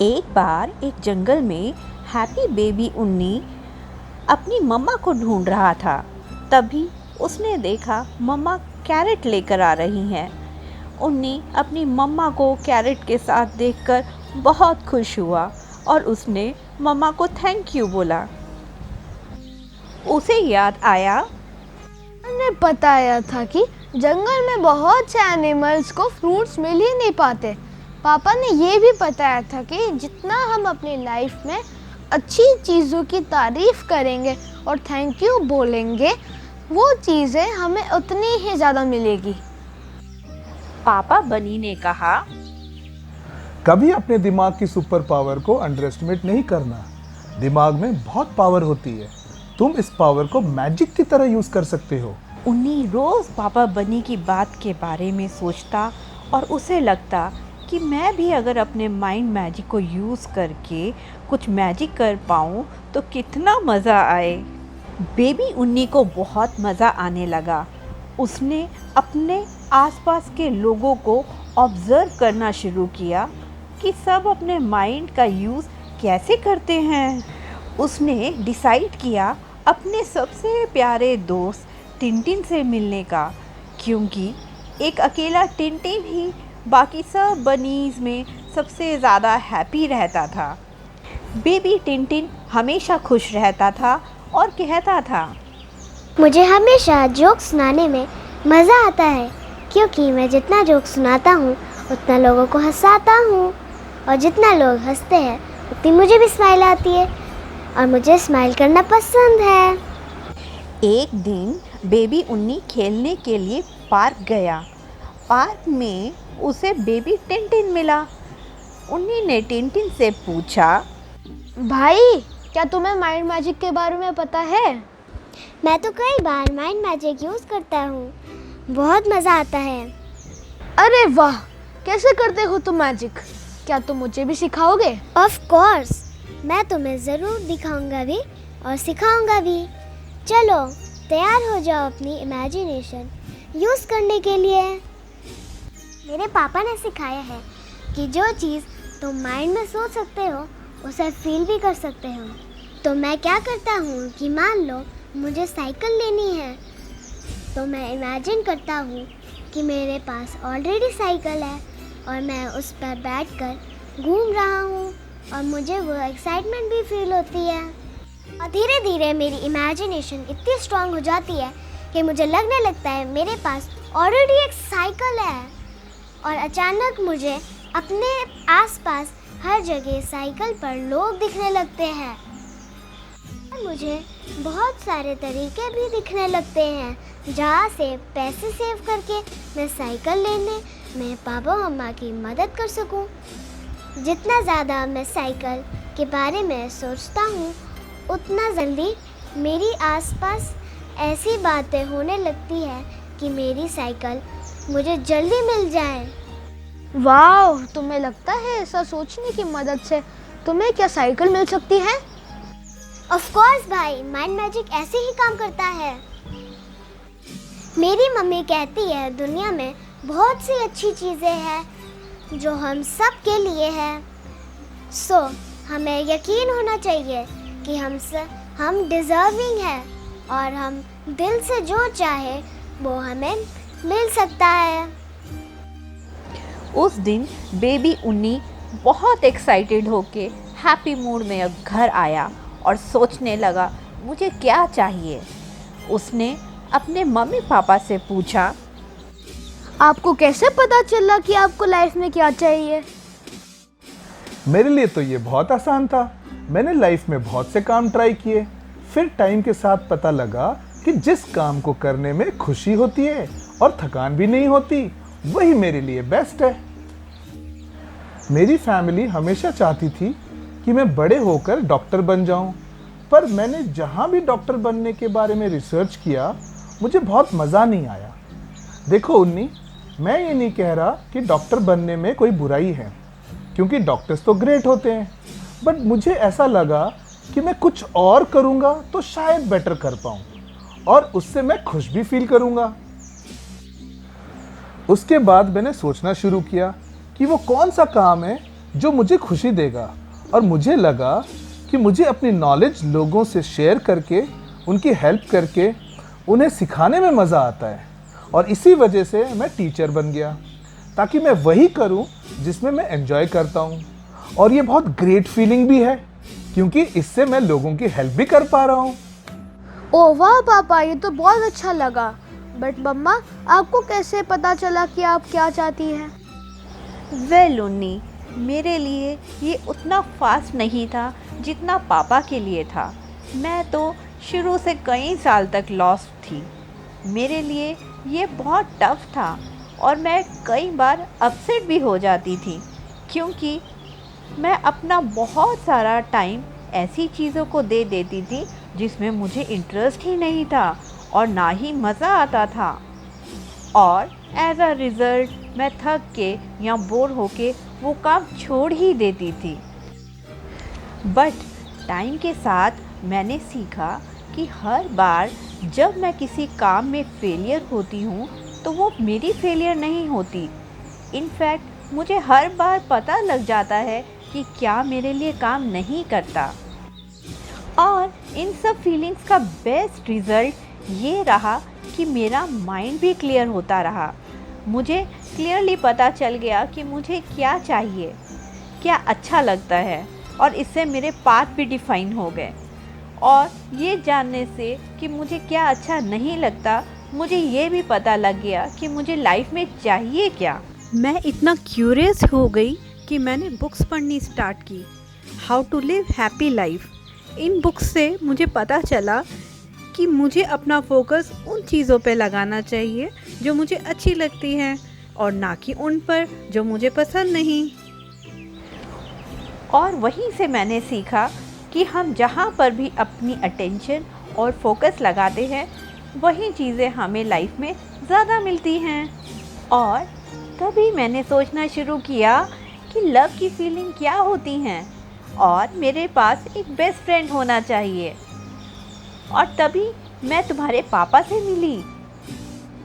एक बार एक जंगल में हैप्पी बेबी उन्नी अपनी मम्मा को ढूंढ रहा था। तभी उसने देखा मम्मा कैरेट लेकर आ रही हैं। उन्नी अपनी मम्मा को कैरेट के साथ देखकर बहुत खुश हुआ और उसने मम्मा को थैंक यू बोला। उसे याद आया, मैंने बताया था कि जंगल में बहुत से एनिमल्स को फ्रूट्स मिल ही नहीं पाते। पापा ने ये भी बताया था कि जितना हम अपनी लाइफ में अच्छी चीज़ों की तारीफ करेंगे और थैंक यू बोलेंगे, वो चीज़ें हमें उतनी ही ज़्यादा मिलेगी। पापा बनी ने कहा, कभी अपने दिमाग की सुपर पावर को अंडर एस्टिमेट नहीं करना। दिमाग में बहुत पावर होती है, तुम इस पावर को मैजिक की तरह यूज कर सकते हो। उन्नी रोज़ पापा बनी की बात के बारे में सोचता और उसे लगता कि मैं भी अगर अपने माइंड मैजिक को यूज़ करके कुछ मैजिक कर पाऊँ तो कितना मज़ा आए। बेबी उन्नी को बहुत मज़ा आने लगा। उसने अपने आसपास के लोगों को ऑब्ज़र्व करना शुरू किया कि सब अपने माइंड का यूज़ कैसे करते हैं। उसने डिसाइड किया अपने सबसे प्यारे दोस्त टिनटिन से मिलने का, क्योंकि एक अकेला टिनटिन ही बाकी सब बनीज़ में सबसे ज़्यादा हैप्पी रहता था। बेबी टिनटिन हमेशा खुश रहता था और कहता था, मुझे हमेशा जोक सुनाने में मज़ा आता है, क्योंकि मैं जितना जोक सुनाता हूँ उतना लोगों को हंसाता हूँ, और जितना लोग हंसते हैं उतनी मुझे भी स्माइल आती है, और मुझे स्माइल करना पसंद है। एक दिन बेबी उन्नी खेलने के लिए पार्क गया। पार्क में उसे बेबी टिनटिन मिला। उन्नी ने टिनटिन से पूछा, भाई, क्या तुम्हें माइंड मैजिक के बारे में पता है? मैं तो कई बार माइंड मैजिक यूज़ करता हूँ, बहुत मज़ा आता है। अरे वाह, कैसे करते हो तुम मैजिक? क्या तुम मुझे भी सिखाओगे? ऑफ कोर्स, मैं तुम्हें ज़रूर दिखाऊंगा भी और सिखाऊंगा भी। चलो तैयार हो जाओ अपनी इमेजिनेशन यूज़ करने के लिए। मेरे पापा ने सिखाया है कि जो चीज़ तुम माइंड में सोच सकते हो उसे फील भी कर सकते हो। तो मैं क्या करता हूँ कि मान लो मुझे साइकिल लेनी है, तो मैं इमेजिन करता हूँ कि मेरे पास ऑलरेडी साइकिल है और मैं उस पर बैठकर घूम रहा हूँ, और मुझे वो एक्साइटमेंट भी फील होती है। और धीरे धीरे मेरी इमेजिनेशन इतनी स्ट्रांग हो जाती है कि मुझे लगने लगता है मेरे पास ऑलरेडी एक साइकिल है, और अचानक मुझे अपने आसपास हर जगह साइकिल पर लोग दिखने लगते हैं, और मुझे बहुत सारे तरीके भी दिखने लगते हैं जहाँ से पैसे सेव करके मैं साइकिल लेने में पापा मम्मा की मदद कर सकूं। जितना ज़्यादा मैं साइकिल के बारे में सोचता हूँ उतना जल्दी मेरी आसपास ऐसी बातें होने लगती है कि मेरी साइकिल मुझे जल्दी मिल जाए। वाह, तुम्हें लगता है ऐसा सोचने की मदद से तुम्हें क्या साइकिल मिल सकती है? ऑफ कोर्स भाई, माइंड मैजिक ऐसे ही काम करता है। मेरी मम्मी कहती है दुनिया में बहुत सी अच्छी चीज़ें हैं जो हम सब के लिए है। सो हमें यकीन होना चाहिए कि हम डिज़र्विंग हैं, और हम दिल से जो चाहे वो हमें मिल सकता है। उस दिन बेबी उन्नी बहुत एक्साइटेड होके हैप्पी मूड में अब घर आया और सोचने लगा मुझे क्या चाहिए। उसने अपने मम्मी पापा से पूछा, आपको कैसे पता चला कि आपको लाइफ में क्या चाहिए? मेरे लिए तो ये बहुत आसान था। मैंने लाइफ में बहुत से काम ट्राई किए, फिर टाइम के साथ पता लगा कि जिस काम को करने में खुशी होती है और थकान भी नहीं होती, वही मेरे लिए बेस्ट है। मेरी फैमिली हमेशा चाहती थी कि मैं बड़े होकर डॉक्टर बन जाऊं, पर मैंने जहां भी डॉक्टर बनने के बारे में रिसर्च किया, मुझे बहुत मज़ा नहीं आया। देखो उन्नी, मैं ये नहीं कह रहा कि डॉक्टर बनने में कोई बुराई है, क्योंकि डॉक्टर्स तो ग्रेट होते हैं, बट मुझे ऐसा लगा कि मैं कुछ और करूँगा तो शायद बेटर कर पाऊँ, और उससे मैं खुश भी फील करूँगा। उसके बाद मैंने सोचना शुरू किया कि वो कौन सा काम है जो मुझे खुशी देगा। और मुझे लगा कि मुझे अपनी नॉलेज लोगों से शेयर करके, उनकी हेल्प करके, उन्हें सिखाने में मज़ा आता है। और इसी वजह से मैं टीचर बन गया, ताकि मैं वही करूं जिसमें मैं एंजॉय करता हूं। और ये बहुत ग्रेट फीलिंग भी है, क्योंकि इससे मैं लोगों की हेल्प भी कर पा रहा हूं। ओह वाह पापा, ये तो बहुत अच्छा लगा। बट मम्मा, आपको कैसे पता चला कि आप क्या चाहती हैं? वेल उन्नी, मेरे लिए ये उतना फास्ट नहीं था जितना पापा के लिए था। मैं तो शुरू से कई साल तक लॉस्ट थी। मेरे लिए ये बहुत टफ था और मैं कई बार अपसेट भी हो जाती थी, क्योंकि मैं अपना बहुत सारा टाइम ऐसी चीज़ों को दे देती थी जिसमें मुझे इंटरेस्ट ही नहीं था और ना ही मज़ा आता था। और एज अ रिज़ल्ट मैं थक के या बोर होके वो काम छोड़ ही देती थी। बट टाइम के साथ मैंने सीखा कि हर बार जब मैं किसी काम में फेलियर होती हूँ तो वो मेरी फेलियर नहीं होती। इनफैक्ट मुझे हर बार पता लग जाता है कि क्या मेरे लिए काम नहीं करता। और इन सब फीलिंग्स का बेस्ट रिज़ल्ट ये रहा कि मेरा माइंड भी क्लियर होता रहा। मुझे क्लियरली पता चल गया कि मुझे क्या चाहिए, क्या अच्छा लगता है, और इससे मेरे पाथ भी डिफ़ाइन हो गए। और ये जानने से कि मुझे क्या अच्छा नहीं लगता, मुझे ये भी पता लग गया कि मुझे लाइफ में चाहिए क्या। मैं इतना क्यूरियस हो गई कि मैंने बुक्स पढ़नी स्टार्ट की, how to live happy life. इन बुक्स से मुझे पता चला कि मुझे अपना फोकस उन चीज़ों पे लगाना चाहिए जो मुझे अच्छी लगती हैं, और ना कि उन पर जो मुझे पसंद नहीं। और वहीं से मैंने सीखा कि हम जहाँ पर भी अपनी अटेंशन और फोकस लगाते हैं, वही चीज़ें हमें लाइफ में ज़्यादा मिलती हैं। और तभी मैंने सोचना शुरू किया कि लव की फीलिंग क्या होती हैं, और मेरे पास एक बेस्ट फ्रेंड होना चाहिए। और तभी मैं तुम्हारे पापा से मिली।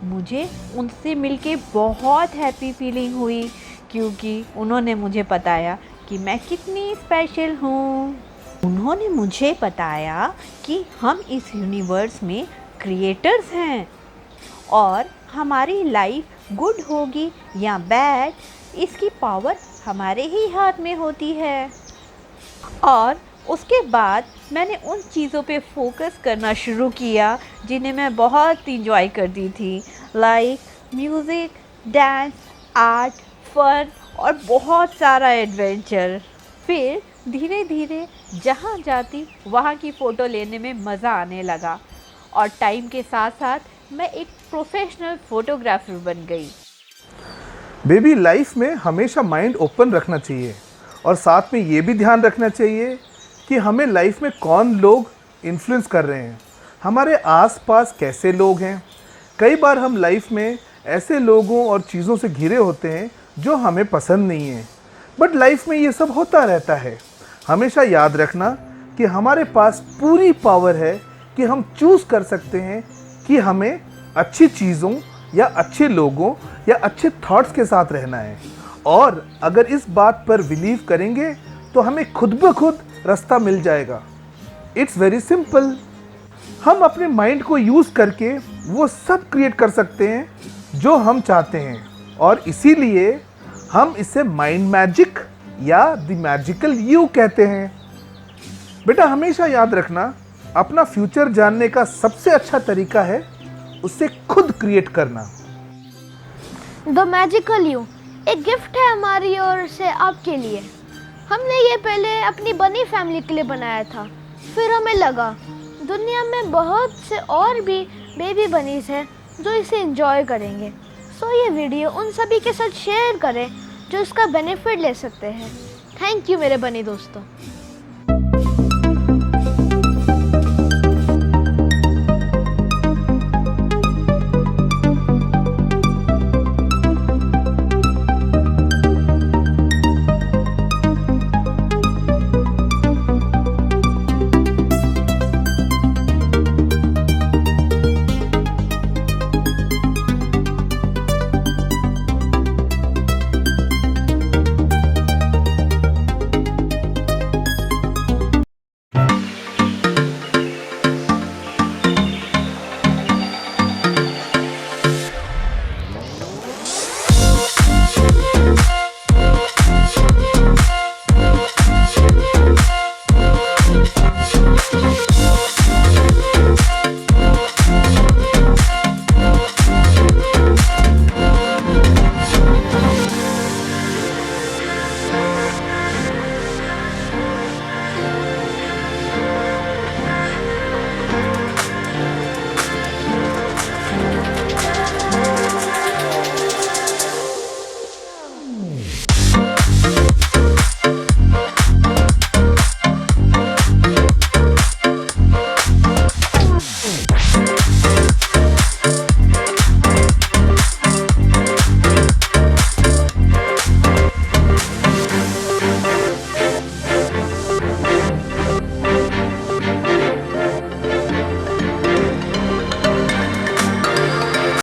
मुझे उनसे मिलके बहुत हैप्पी फीलिंग हुई, क्योंकि उन्होंने मुझे बताया कि मैं कितनी स्पेशल हूँ। उन्होंने मुझे बताया कि हम इस यूनिवर्स में क्रिएटर्स हैं, और हमारी लाइफ गुड होगी या बैड, इसकी पावर हमारे ही हाथ में होती है। और उसके बाद मैंने उन चीज़ों पे फोकस करना शुरू किया जिन्हें मैं बहुत इंजॉय करती थी, like music, dance, art, fun और बहुत सारा एडवेंचर। फिर धीरे धीरे जहाँ जाती वहाँ की फ़ोटो लेने में मज़ा आने लगा, और टाइम के साथ साथ मैं एक प्रोफेशनल फ़ोटोग्राफर बन गई। बेबी, लाइफ में हमेशा माइंड ओपन रखना चाहिए, और साथ में ये भी ध्यान रखना चाहिए कि हमें लाइफ में कौन लोग इन्फ्लुएंस कर रहे हैं, हमारे आसपास कैसे लोग हैं। कई बार हम लाइफ में ऐसे लोगों और चीज़ों से घिरे होते हैं जो हमें पसंद नहीं है, बट लाइफ में ये सब होता रहता है। हमेशा याद रखना कि हमारे पास पूरी पावर है कि हम चूज़ कर सकते हैं कि हमें अच्छी चीज़ों या अच्छे लोगों या अच्छे थॉट्स के साथ रहना है। और अगर इस बात पर बिलीव करेंगे तो हमें खुद ब खुद रास्ता मिल जाएगा। It's very simple. हम अपने माइंड को यूज़ करके वो सब क्रिएट कर सकते हैं जो हम चाहते हैं, और इसीलिए हम इसे माइंड मैजिक या द मैजिकल यू कहते हैं। बेटा, हमेशा याद रखना, अपना फ्यूचर जानने का सबसे अच्छा तरीका है उसे खुद क्रिएट करना। द मैजिकल यू एक गिफ्ट है हमारी ओर से आपके लिए। हमने ये पहले अपनी बनी फैमिली के लिए बनाया था, फिर हमें लगा दुनिया में बहुत से और भी बेबी बनीज हैं जो इसे एंजॉय करेंगे। सो ये वीडियो उन सभी के साथ शेयर करें जो इसका बेनिफिट ले सकते हैं। थैंक यू मेरे बनी दोस्तों।